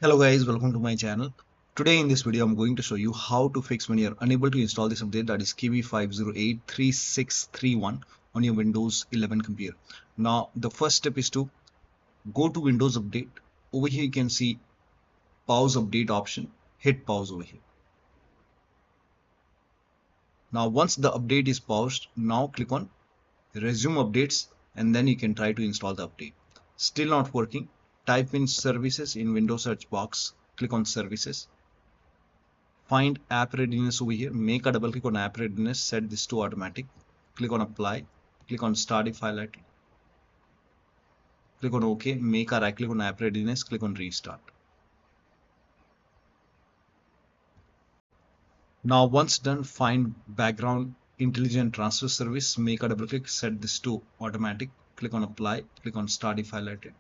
Hello guys, welcome to my channel. Today in this video I'm going to show you how to fix when you're unable to install this update, that is KB5083631 on your Windows 11 computer. Now the first step is to go to Windows Update. Over here you can see pause update option. Hit pause over here. Now once the update is paused, now click on resume updates and then you can try to install the update. Still not working, type in services in Windows search box, click on services. Find app readiness over here, make a double click on app readiness, set this to automatic, click on apply, click on start if highlighted, click on OK, make a right click on app readiness, click on restart. Now once done, find background intelligent transfer service, make a double click, set this to automatic, click on apply, click on start if highlighted.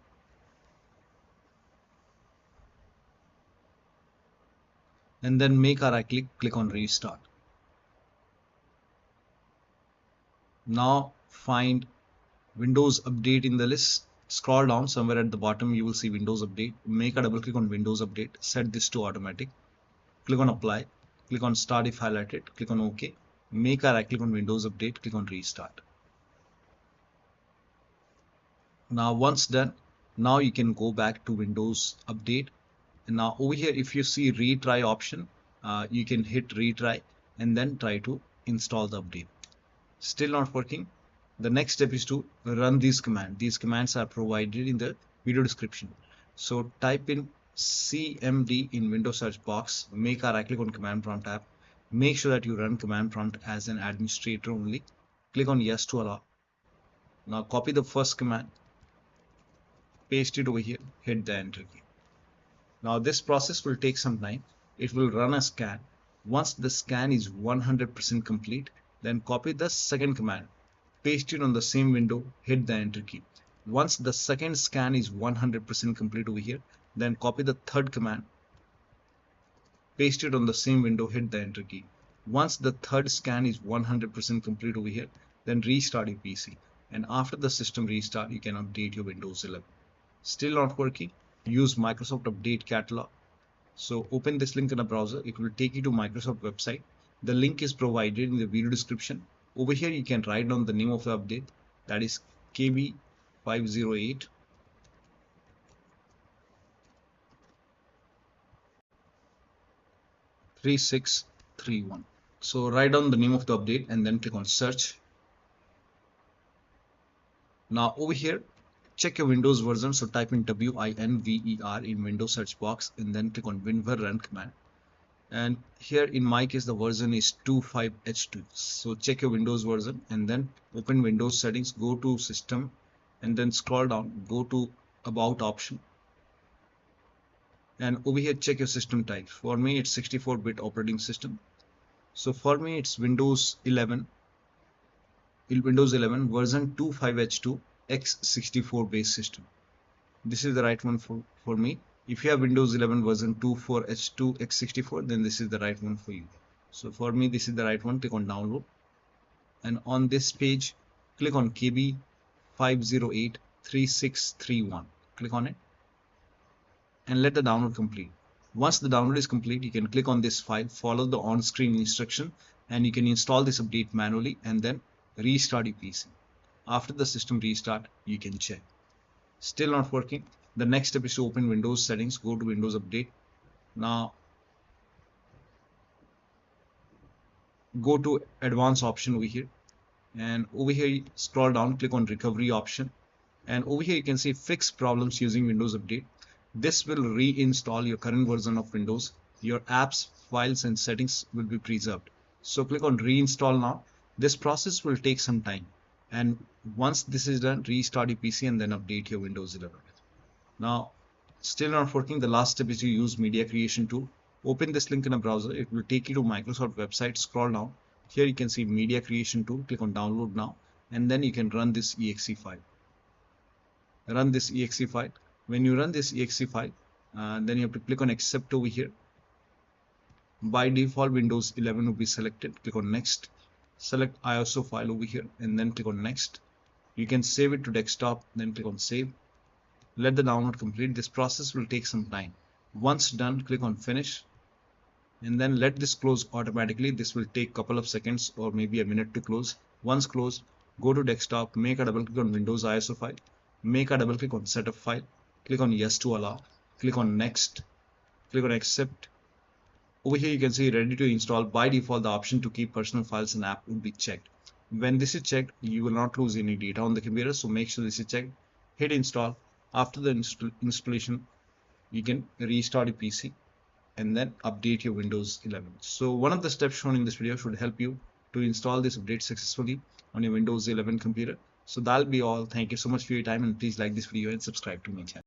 And then make a right click, click on restart. Now find Windows Update in the list. Scroll down somewhere at the bottom, you will see Windows Update. Make a double click on Windows Update, set this to automatic, click on apply, click on start if highlighted, click on OK, make a right click on Windows Update, click on restart. Now once done, now you can go back to Windows Update. And now over here, if you see retry option, you can hit retry and then try to install the update. Still not working. The next step is to run these commands. These commands are provided in the video description. So type in cmd in Windows search box, make a right click on command prompt tab, make sure that you run command prompt as an administrator only, click on yes to allow. Now copy the first command, paste it over here, hit the enter key. Now this process will take some time. It will run a scan. Once the scan is 100% complete, then copy the second command, paste it on the same window, hit the enter key. Once the second scan is 100% complete over here, then copy the third command, paste it on the same window, hit the enter key. Once the third scan is 100% complete over here, then restart your PC. And after the system restart, you can update your Windows 11. Still not working? Use Microsoft Update Catalog. So open this link in a browser. It will take you to Microsoft website. The link is provided in the video description. Over here you can write down the name of the update, that is KB5083631. So write down the name of the update and then click on search. Now over here, check your Windows version. So type in WINVER in Windows search box and then click on WinVer run command. And here in my case the version is 25H2. So check your Windows version and then open Windows settings, go to system and then scroll down, go to about option, and over here check your system type. For me it's 64-bit operating system. So for me it's Windows 11 version 25H2 x64 base system. This is the right one for me. If you have Windows 11 version 24H2 x64, then this is the right one for you. So for me this is the right one. Click on download, and on this page click on KB5083631. Click on it and let the download complete. Once the download is complete, you can click on this file, follow the on-screen instruction, and you can install this update manually and then restart your PC. After the system restart, you can check. Still not working? The next step is to open Windows settings, go to Windows Update. Now go to advanced option over here, and over here scroll down, click on recovery option, and over here you can see fix problems using Windows Update. This will reinstall your current version of Windows. Your apps, files and settings will be preserved. So click on reinstall now. This process will take some time, and once this is done, restart your PC and then update your Windows 11. Now still not working? The last step is to use media creation tool. Open this link in a browser. It will take you to Microsoft website. Scroll down. Here you can see media creation tool. Click on download now, and then you can run this exe file. Run this exe file. When you run this exe file, then you have to click on accept over here. By default Windows 11 will be selected. Click on next. Select ISO file over here and then click on next. You can save it to desktop, then click on save. Let the download complete. This process will take some time. Once done, click on finish and then let this close automatically. This will take a couple of seconds or maybe a minute to close. Once closed, go to desktop, make a double click on Windows ISO file, make a double click on setup file, click on yes to allow, click on next, click on accept. Over here you can see ready to install. By default, the option to keep personal files and app will be checked. When this is checked, you will not lose any data on the computer, so make sure this is checked. Hit install. After the installation, you can restart your PC and then update your Windows 11. So one of the steps shown in this video should help you to install this update successfully on your Windows 11 computer. So that'll be all. Thank you so much for your time, and please like this video and subscribe to my channel.